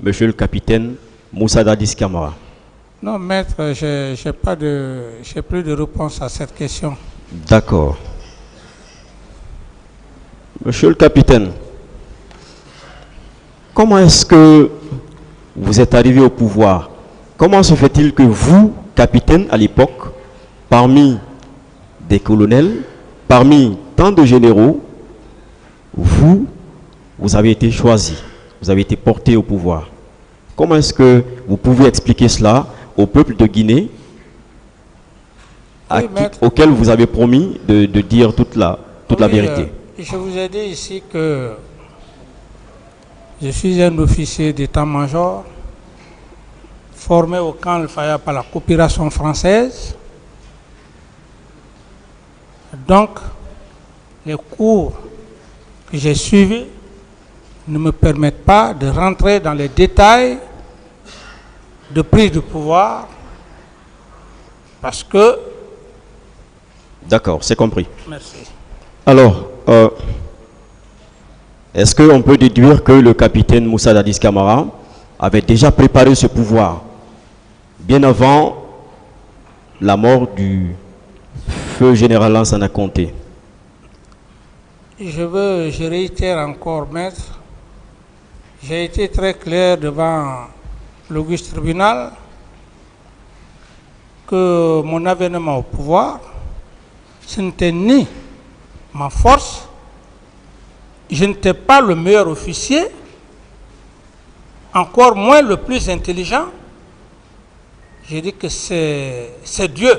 Monsieur le capitaine Moussa Dadis Camara. Non, maître, j'ai plus de réponse à cette question. D'accord. Monsieur le capitaine, comment est-ce que vous êtes arrivé au pouvoir? Comment se fait-il que vous, capitaine à l'époque, parmi des colonels, parmi tant de généraux, vous avez été choisi, vous avez été porté au pouvoir? Comment est-ce que vous pouvez expliquer cela au peuple de Guinée, Oui, auquel vous avez promis de dire toute la vérité? Je vous ai dit ici que je suis un officier d'état-major formé au camp Al-Faya par la coopération française. Donc, les cours que j'ai suivis ne me permettent pas de rentrer dans les détails de prise de pouvoir parce que... D'accord, c'est compris. Merci. Alors, est-ce qu'on peut déduire que le capitaine Moussa Dadis Camara avait déjà préparé ce pouvoir bien avant la mort du feu général Lansana Conté? Je réitère encore, maître, j'ai été très clair devant l'auguste tribunal que mon avènement au pouvoir, ce n'était ni ma force, je n'étais pas le meilleur officier, encore moins le plus intelligent. J'ai dit que c'est Dieu.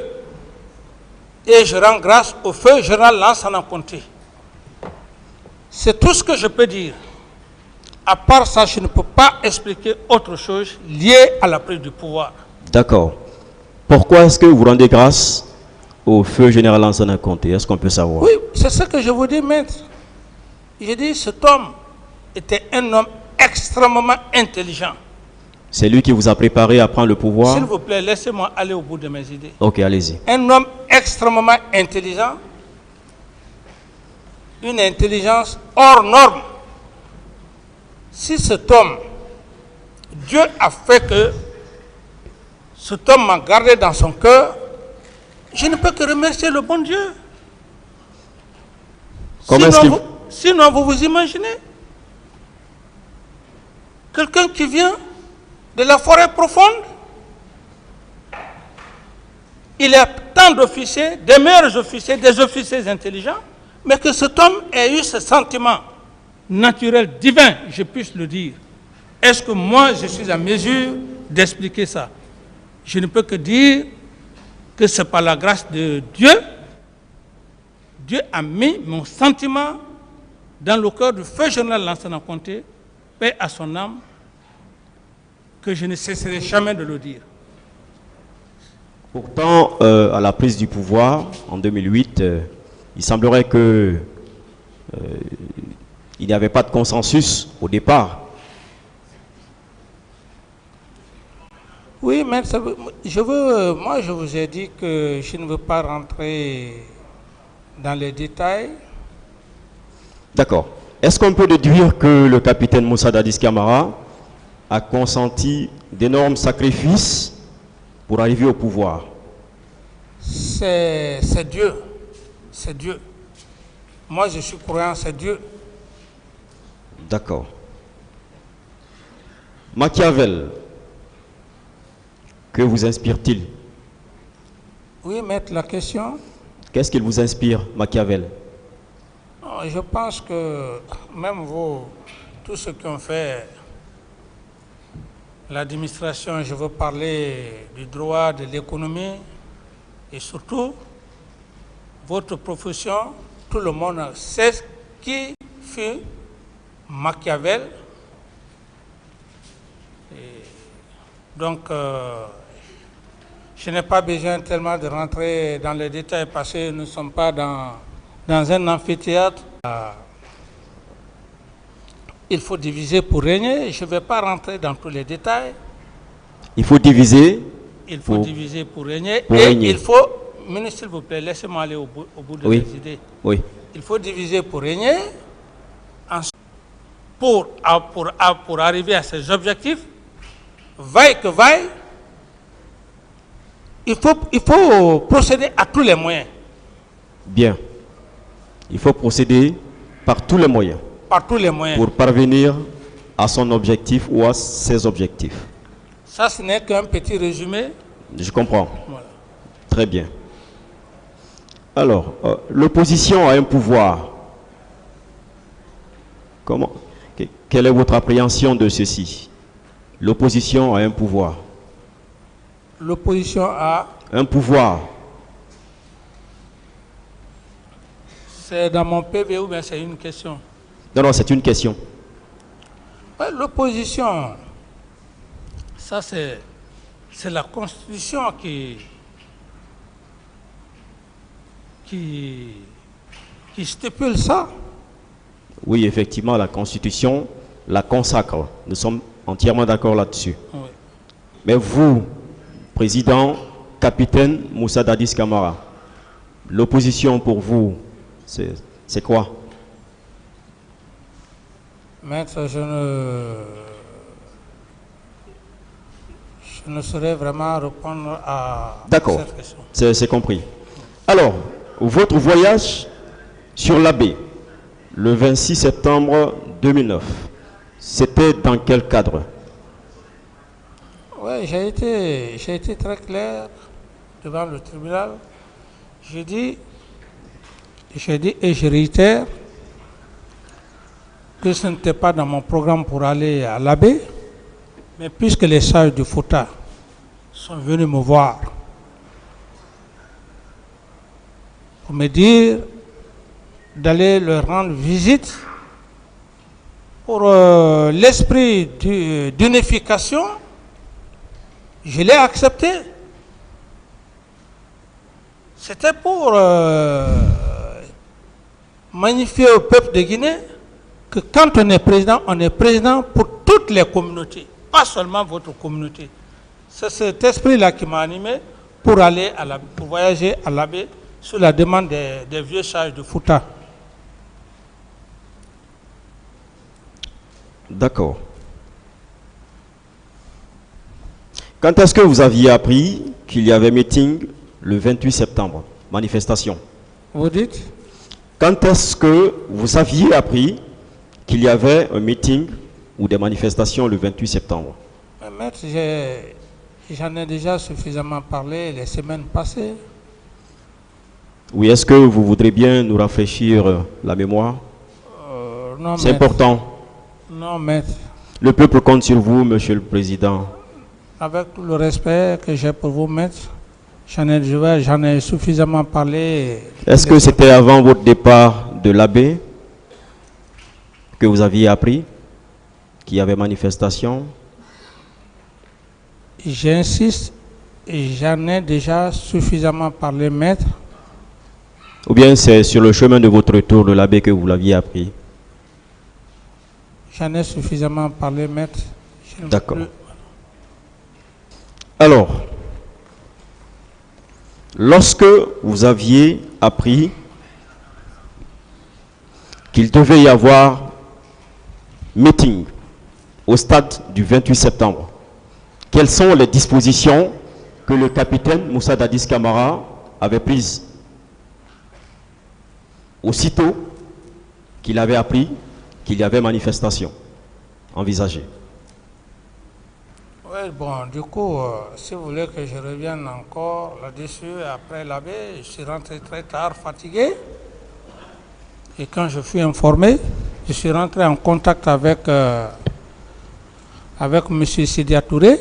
Et je rends grâce au feu général Lansana Conté. C'est tout ce que je peux dire. À part ça, je ne peux pas expliquer autre chose liée à la prise du pouvoir. D'accord. Pourquoi est-ce que vous rendez grâce au feu général Lansana Conté? Est-ce qu'on peut savoir? Oui, c'est ce que je vous dis, maître. J'ai dit cet homme était un homme extrêmement intelligent. C'est lui qui vous a préparé à prendre le pouvoir? S'il vous plaît, laissez-moi aller au bout de mes idées. Ok, allez-y. Un homme extrêmement intelligent, une intelligence hors norme. Si cet homme, Dieu a fait que cet homme m'a gardé dans son cœur, je ne peux que remercier le bon Dieu. Sinon, vous vous imaginez quelqu'un qui vient de la forêt profonde, il y a tant d'officiers, des meilleurs officiers, des officiers intelligents, mais que cet homme ait eu ce sentiment naturel, divin, je puisse le dire. Est-ce que moi, je suis en mesure d'expliquer ça? Je ne peux que dire que c'est par la grâce de Dieu. Dieu a mis mon sentiment dans le cœur du feu général Lansana Conté, paix à son âme, que je ne cesserai jamais de le dire. Pourtant, à la prise du pouvoir, en 2008, il semblerait que il n'y avait pas de consensus au départ. Oui, mais moi je vous ai dit que je ne veux pas rentrer dans les détails. D'accord. Est-ce qu'on peut déduire que le capitaine Moussa Dadis Camara a consenti d'énormes sacrifices pour arriver au pouvoir? C'est Dieu. C'est Dieu. Moi, je suis croyant, c'est Dieu. D'accord. Machiavel, que vous inspire-t-il? Oui, maître, la question. Qu'est-ce qu'il vous inspire, Machiavel? Je pense que même vous, tous ceux qui ont fait l'administration, je veux parler du droit, de l'économie, et surtout, votre profession, tout le monde sait qui fut Machiavel. Et donc, je n'ai pas besoin tellement de rentrer dans les détails parce que nous ne sommes pas dans un amphithéâtre. Il faut diviser pour régner. Je ne vais pas rentrer dans tous les détails. Il faut diviser. Il faut diviser pour régner. Il faut, ministre, s'il vous plaît, laissez-moi aller au bout de mes idées. Oui. Il faut diviser pour régner. Pour arriver à ces objectifs, vaille que vaille, il faut procéder à tous les moyens. Bien. Il faut procéder par tous les moyens. Par tous les moyens. Pour parvenir à son objectif ou à ses objectifs. Ça, ce n'est qu'un petit résumé. Je comprends. Voilà. Très bien. Alors, l'opposition a un pouvoir. Quelle est votre appréhension de ceci? L'opposition a un pouvoir. L'opposition a... Un pouvoir. C'est dans mon PV ou bien c'est une question? Non, c'est une question. Ouais, l'opposition, ça c'est la Constitution qui stipule ça. Oui, effectivement, la Constitution la consacre. Nous sommes entièrement d'accord là-dessus. Oui. Mais vous, président, capitaine Moussa Dadis Camara, l'opposition pour vous, c'est quoi? Maître, je ne saurais vraiment répondre à cette question. D'accord, c'est compris. Alors, votre voyage sur la baie, le 26 septembre 2009, c'était dans quel cadre? Oui, j'ai été très clair devant le tribunal. J'ai dit et je réitère que ce n'était pas dans mon programme pour aller à l'abbé, mais puisque les sages du Fouta sont venus me voir pour me dire d'aller leur rendre visite pour l'esprit d'unification, je l'ai accepté. C'était pour magnifier au peuple de Guinée que quand on est président pour toutes les communautés, pas seulement votre communauté. C'est cet esprit-là qui m'a animé pour aller pour voyager à l'abbé sur la demande des vieux sages de Fouta. D'accord. Quand est-ce que vous aviez appris qu'il y avait meeting le 28 septembre, manifestation? Vous dites? Quand est-ce que vous aviez appris qu'il y avait un meeting ou des manifestations le 28 septembre? Maître, j'en ai déjà suffisamment parlé les semaines passées. Oui, est-ce que vous voudrez bien nous rafraîchir la mémoire? Non, c'est important. Non, maître. Le peuple compte sur vous, Monsieur le Président. Avec tout le respect que j'ai pour vous, maître, j'en ai suffisamment parlé. Est-ce que c'était avant votre départ de l'abbé que vous aviez appris qu'il y avait manifestation? J'insiste, j'en ai déjà suffisamment parlé, maître. Ou bien c'est sur le chemin de votre retour de l'abbé que vous l'aviez appris? J'en ai suffisamment parlé, maître. D'accord. Alors, lorsque vous aviez appris qu'il devait y avoir meeting au stade du 28 septembre, quelles sont les dispositions que le capitaine Moussa Dadis Camara avait prises aussitôt qu'il avait appris qu'il y avait manifestation envisagée? Oui, bon, du coup, si vous voulez que je revienne encore là-dessus, après l'abbé, je suis rentré très tard, fatigué. Et quand je fus informé, je suis rentré en contact avec M. Sidia Touré,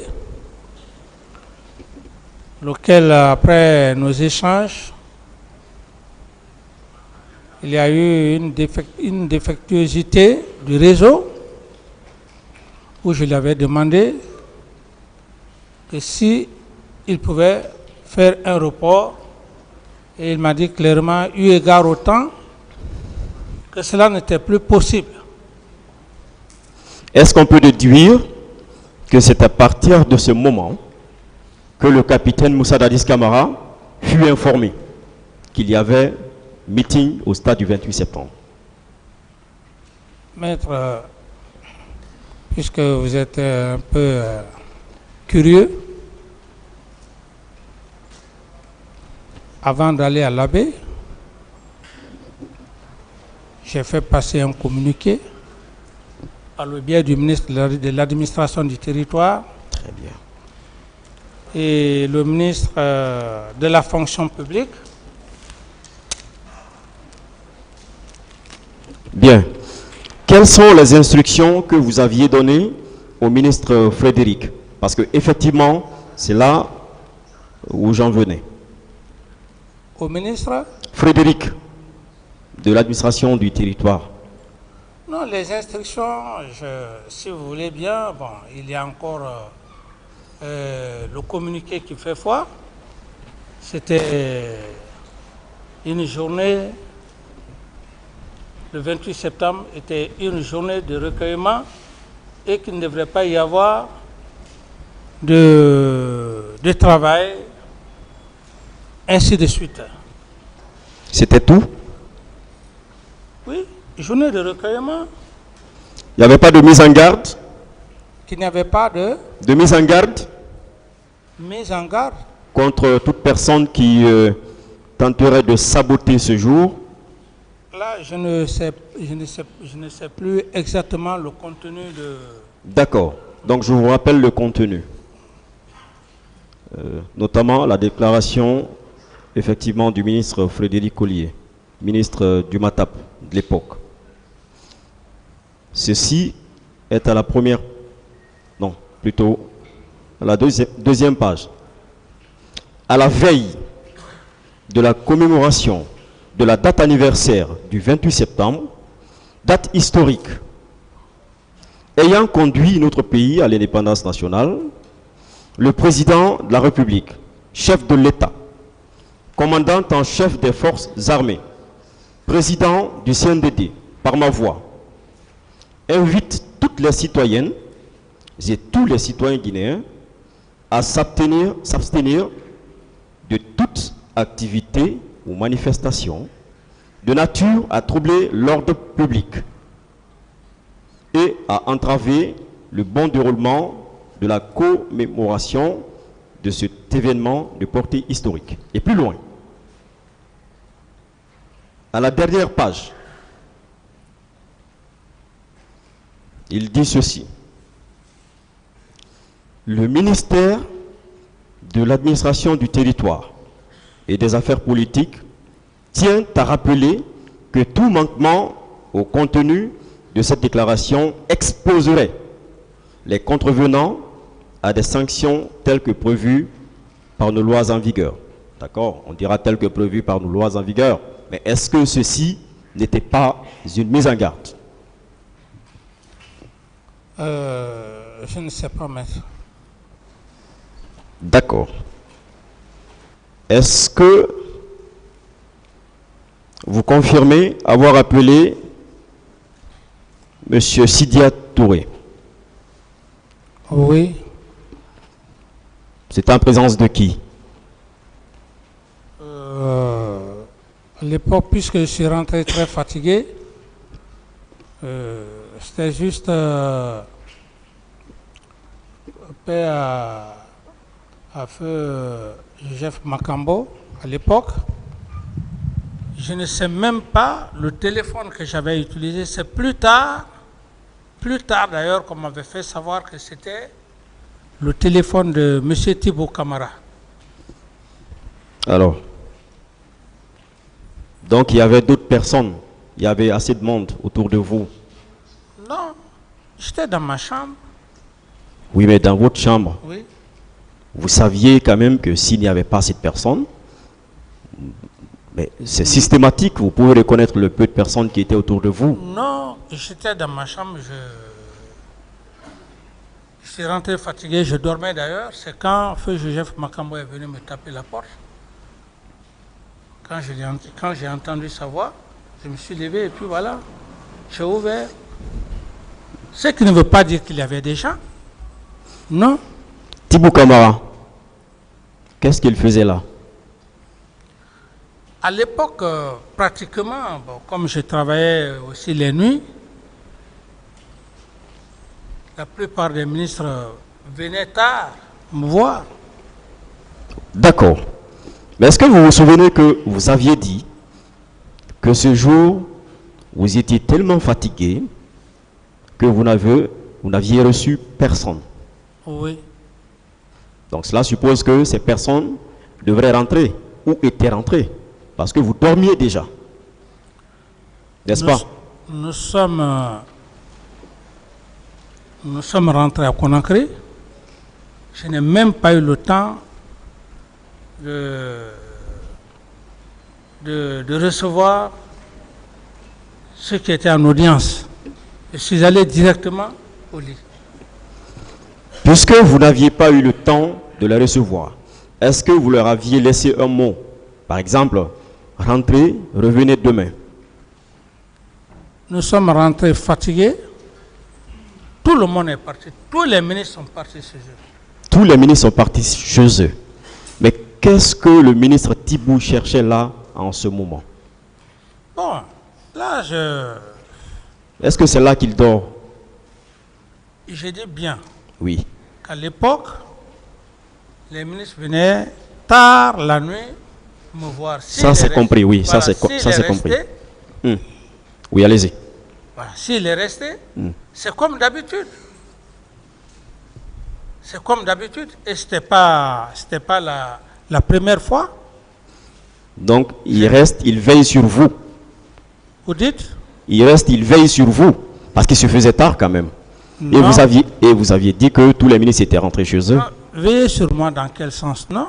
lequel, après nos échanges, il y a eu une défectuosité du réseau où je lui avais demandé que si il pouvait faire un report, et il m'a dit clairement, eu égard au temps, que cela n'était plus possible. Est-ce qu'on peut déduire que c'est à partir de ce moment que le capitaine Moussa Dadis Camara fut informé qu'il y avait meeting au stade du 28 septembre? Maître, puisque vous êtes un peu curieux. Avant d'aller à l'abbé, j'ai fait passer un communiqué par le biais du ministre de l'administration du territoire. Très bien. Et le ministre de la fonction publique. Bien. Quelles sont les instructions que vous aviez données au ministre Frédéric? Parce que effectivement, c'est là où j'en venais. Au ministre Frédéric, de l'administration du territoire. Non, les instructions, si vous voulez bien, bon, il y a encore le communiqué qui fait foi. C'était une journée, le 28 septembre était une journée de recueillement et qu'il ne devrait pas y avoir de travail, ainsi de suite. C'était tout? Oui, journée de recueillement. Il n'y avait pas de mise en garde? Qu'il n'y avait pas de mise en garde? Mise en garde contre toute personne qui tenterait de saboter ce jour? Là, je ne sais plus exactement le contenu de... D'accord. Donc, je vous rappelle le contenu. Notamment la déclaration, effectivement, du ministre Frédéric Collier, ministre du MATAP de l'époque. Ceci est à la première... Non, plutôt à la deuxième page. À la veille de la commémoration de la date anniversaire du 28 septembre, date historique, ayant conduit notre pays à l'indépendance nationale, le président de la République, chef de l'État, commandant en chef des forces armées, président du CNDD, par ma voix, invite toutes les citoyennes et tous les citoyens guinéens à s'abstenir de toute activité ou manifestation de nature à troubler l'ordre public et à entraver le bon déroulement de la commémoration de cet événement de portée historique. Et plus loin, à la dernière page, il dit ceci: le ministère de l'administration du territoire et des affaires politiques tient à rappeler que tout manquement au contenu de cette déclaration exposerait les contrevenants à des sanctions telles que prévues par nos lois en vigueur. D'accord? On dira telles que prévues par nos lois en vigueur. Mais est-ce que ceci n'était pas une mise en garde? Je ne sais pas, maître. D'accord. Est-ce que vous confirmez avoir appelé M. Sidia Touré? Oui. C'est en présence de qui? À l'époque, puisque je suis rentré très fatigué, c'était juste paix à feu Joseph Makambo à l'époque. Je ne sais même pas le téléphone que j'avais utilisé. C'est plus tard d'ailleurs qu'on m'avait fait savoir que c'était le téléphone de M. Thibaut Camara. Alors, donc il y avait d'autres personnes, il y avait assez de monde autour de vous? Non, j'étais dans ma chambre. Oui, mais dans votre chambre, oui. Vous saviez quand même que s'il n'y avait pas cette personne, mais c'est systématique, vous pouvez reconnaître le peu de personnes qui étaient autour de vous. Non, j'étais dans ma chambre, je suis rentré fatigué, je dormais d'ailleurs. C'est quand Feu Joseph Makambo est venu me taper la porte. Quand j'ai entendu sa voix, je me suis levé et puis voilà, j'ai ouvert. Ce qui ne veut pas dire qu'il y avait des gens. Non. Thibaut Camara, qu'est-ce qu'il faisait là? À l'époque, pratiquement, comme je travaillais aussi les nuits, la plupart des ministres venaient tard me voir. D'accord. Mais est-ce que vous vous souvenez que vous aviez dit que ce jour, vous étiez tellement fatigué que vous n'aviez reçu personne? Oui. Donc cela suppose que ces personnes devraient rentrer ou étaient rentrées parce que vous dormiez déjà. N'est-ce pas? Nous sommes rentrés à Conakry. Je n'ai même pas eu le temps de recevoir ceux qui étaient en audience. Je suis allé directement au lit. Puisque vous n'aviez pas eu le temps de les recevoir, est-ce que vous leur aviez laissé un mot? Par exemple, rentrez, revenez demain. Nous sommes rentrés fatigués. Tout le monde est parti. Tous les ministres sont partis chez eux. Tous les ministres sont partis chez eux. Mais qu'est-ce que le ministre Thibou cherchait là en ce moment? Bon, là, Est-ce que c'est là qu'il dort? je dis bien Oui. qu'à l'époque, les ministres venaient tard la nuit me voir. Ça c'est compris, oui. Ça c'est compris. Oui, allez-y. Voilà, s'il est resté, c'est comme d'habitude. C'est comme d'habitude. Et ce n'était pas la première fois. Donc, il reste, il veille sur vous. Vous dites? Il reste, il veille sur vous. Parce qu'il se faisait tard quand même. Non. Et vous aviez dit que tous les ministres étaient rentrés chez eux. Non, veillez sur moi dans quel sens? Non.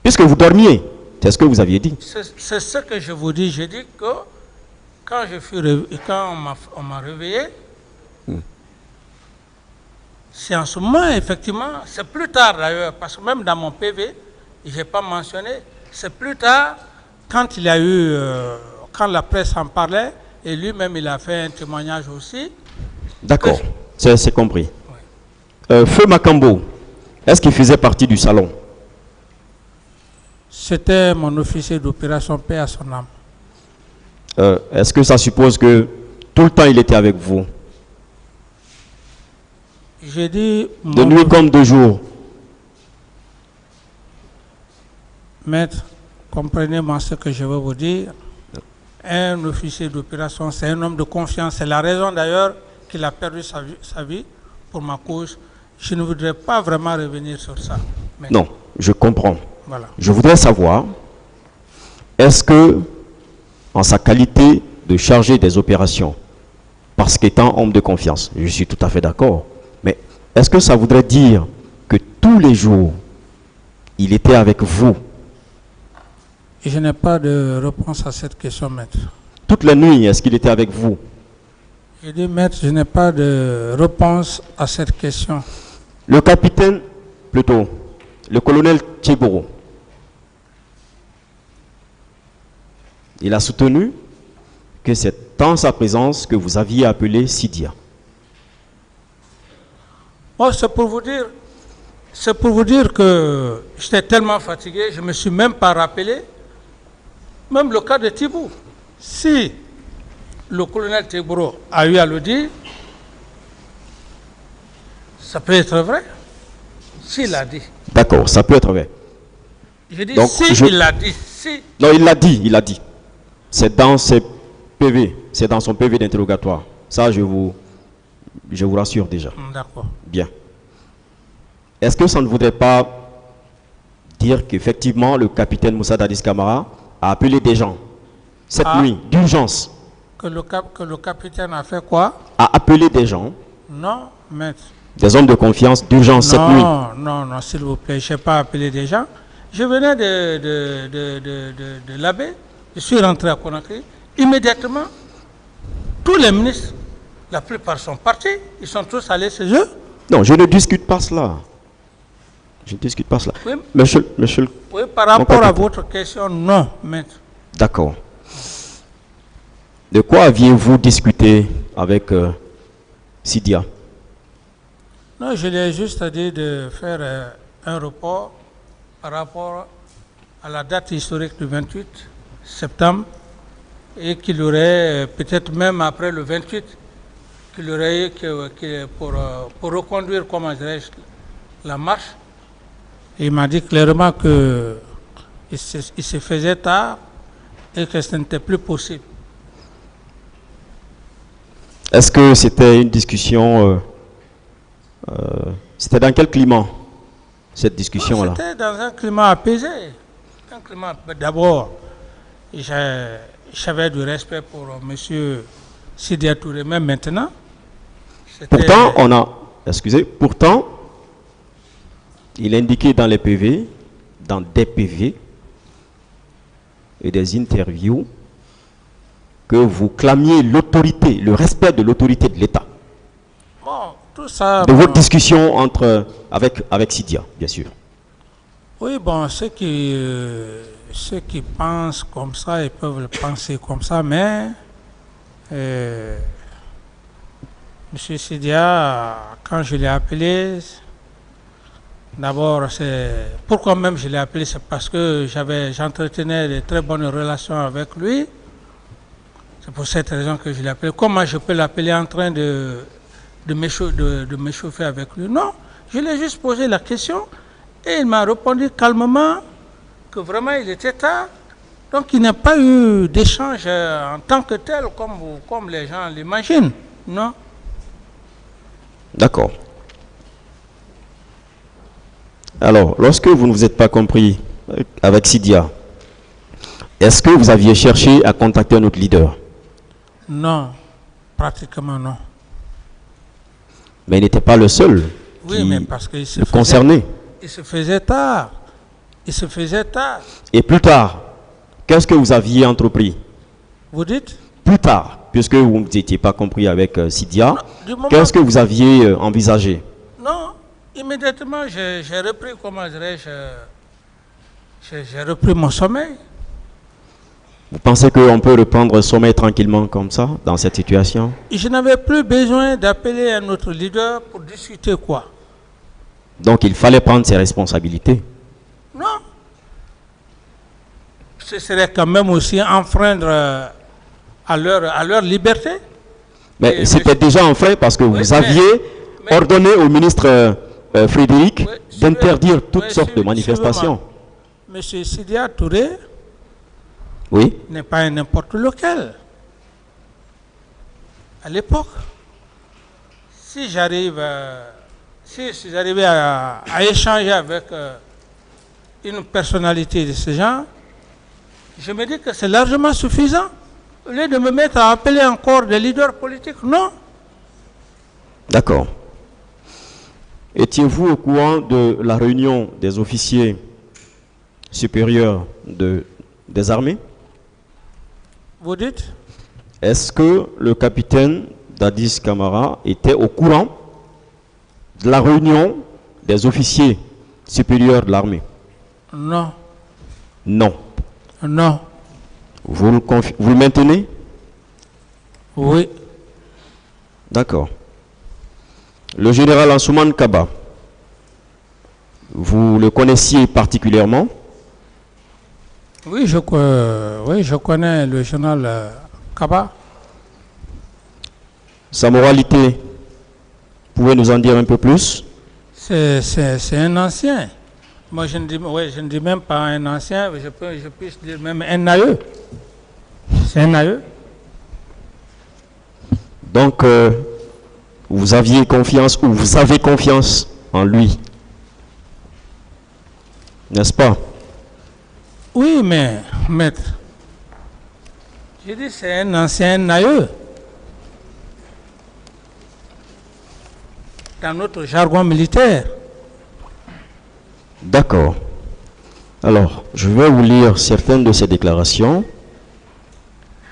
Puisque vous dormiez. C'est ce que vous aviez dit. C'est ce que je vous dis. Je dis que quand on m'a réveillé, c'est en ce moment, effectivement, c'est plus tard d'ailleurs, parce que même dans mon PV, je n'ai pas mentionné, c'est plus tard, quand il y a eu, quand la presse en parlait, et lui-même il a fait un témoignage aussi. D'accord, c'est compris. Oui. Feu Makambo, est-ce qu'il faisait partie du salon? C'était mon officier d'opération paix à son âme. Est-ce que ça suppose que tout le temps il était avec vous? J'ai dit... De nuit comme de jour. Maître, comprenez-moi ce que je veux vous dire. Un officier d'opération, c'est un homme de confiance. C'est la raison d'ailleurs qu'il a perdu sa vie pour ma cause. Je ne voudrais pas vraiment revenir sur ça. Maître. Non, je comprends. Voilà. Je voudrais savoir, est-ce que, en sa qualité de chargé des opérations, parce qu'étant homme de confiance, je suis tout à fait d'accord, mais est-ce que ça voudrait dire que tous les jours, il était avec vous? Et je n'ai pas de réponse à cette question, maître. Toute la nuit, est-ce qu'il était avec vous? Je dis, maître, je n'ai pas de réponse à cette question. Le capitaine, plutôt, le colonel Tchiboro, il a soutenu que c'est dans sa présence que vous aviez appelé Sidia. Moi, c'est pour vous dire que j'étais tellement fatigué, je ne me suis même pas rappelé. Même le cas de Thibou. Si le colonel Tchiboro a eu à le dire, ça peut être vrai. S'il l'a dit. D'accord, ça peut être vrai. Je dis il l'a dit. Si. Non, il l'a dit. C'est dans ses PV, c'est dans son PV d'interrogatoire. Ça, je vous rassure déjà. D'accord. Bien. Est-ce que ça ne voudrait pas dire qu'effectivement le capitaine Moussa Dadis Camara a appelé des gens cette nuit d'urgence? Que le capitaine a fait quoi? A appelé des gens? Non, maître. Des hommes de confiance d'urgence cette nuit? Non, s'il vous plaît, je n'ai pas appelé des gens. Je venais de l'abbé, je suis rentré à Conakry. Immédiatement, tous les ministres, la plupart sont partis, ils sont tous allés chez eux. Non, je ne discute pas cela. Je ne discute pas cela. Oui, monsieur, oui, par rapport à votre question, non, maître. D'accord. De quoi aviez-vous discuté avec Sidia? Non, je lui ai juste dit de faire un report par rapport à la date historique du 28 septembre et qu'il aurait, peut-être même après le 28, qu'il aurait pour reconduire, comment dirais-je, la marche, Il m'a dit clairement qu'il se faisait tard et que ce n'était plus possible. Est-ce que c'était une discussion, c'était dans quel climat, cette discussion-là? C'était dans un climat apaisé. D'abord, j'avais du respect pour M. Sidya Touré, même maintenant. Pourtant, pourtant, il indiquait dans les PV, dans des PV et des interviews, que vous clamiez l'autorité, le respect de l'autorité de l'État. Bon, tout ça... De votre discussion avec Sidya, bien sûr. Oui, bon, ceux qui pensent comme ça, ils peuvent le penser comme ça, mais M. Sidya, quand je l'ai appelé, d'abord, pourquoi même je l'ai appelé, c'est parce que j'entretenais de très bonnes relations avec lui. C'est pour cette raison que je l'ai appelé. Comment je peux l'appeler en train de m'échauffer avec lui? Non, je lui ai juste posé la question et il m'a répondu calmement que vraiment il était tard. Donc il n'y a pas eu d'échange en tant que tel comme les gens l'imaginent. Non. D'accord. Alors, lorsque vous ne vous êtes pas compris avec Sidya, est-ce que vous aviez cherché à contacter un autre leader? Non, pratiquement non. Mais il n'était pas le seul mais parce qu'il se concerné. Il se faisait tard. Il se faisait tard. Et plus tard, qu'est-ce que vous aviez entrepris? Vous dites? Plus tard, puisque vous n'étiez pas compris avec Sidya, qu'est-ce que vous aviez envisagé? Non, immédiatement, j'ai repris, comment dirais-je, j'ai repris mon sommeil. Vous pensez qu'on peut reprendre le sommeil tranquillement comme ça, dans cette situation? Je n'avais plus besoin d'appeler un autre leader pour discuter quoi. Donc il fallait prendre ses responsabilités. Non. Ce serait quand même aussi enfreindre à leur liberté. Mais c'était déjà enfreint parce que vous aviez ordonné au ministre Frédéric d'interdire toutes sortes de manifestations. Monsieur Sidya Touré n'est pas un n'importe lequel. À l'époque, si j'arrivais à échanger avec une personnalité de ce genre, je me dis que c'est largement suffisant. Au lieu de me mettre à appeler encore des leaders politiques, non. D'accord. Étiez-vous au courant de la réunion des officiers supérieurs des armées? Vous dites? Est-ce que le capitaine Dadis Camara était au courant de la réunion des officiers supérieurs de l'armée? Non. Non. Non. Vous le maintenez? Oui. D'accord. Le général Ansouman Kaba, vous le connaissiez particulièrement? Oui, je connais le général Kaba. Sa moralité, vous pouvez nous en dire un peu plus? C'est un ancien. Moi, je ne dis même pas un ancien, je peux dire même un aïeux. C'est un aïeux. Donc, vous aviez confiance, ou vous avez confiance en lui, n'est-ce pas? Oui, mais, maître, je dis c'est un ancien aïeux. Dans notre jargon militaire. D'accord. Alors, je vais vous lire certaines de ces déclarations.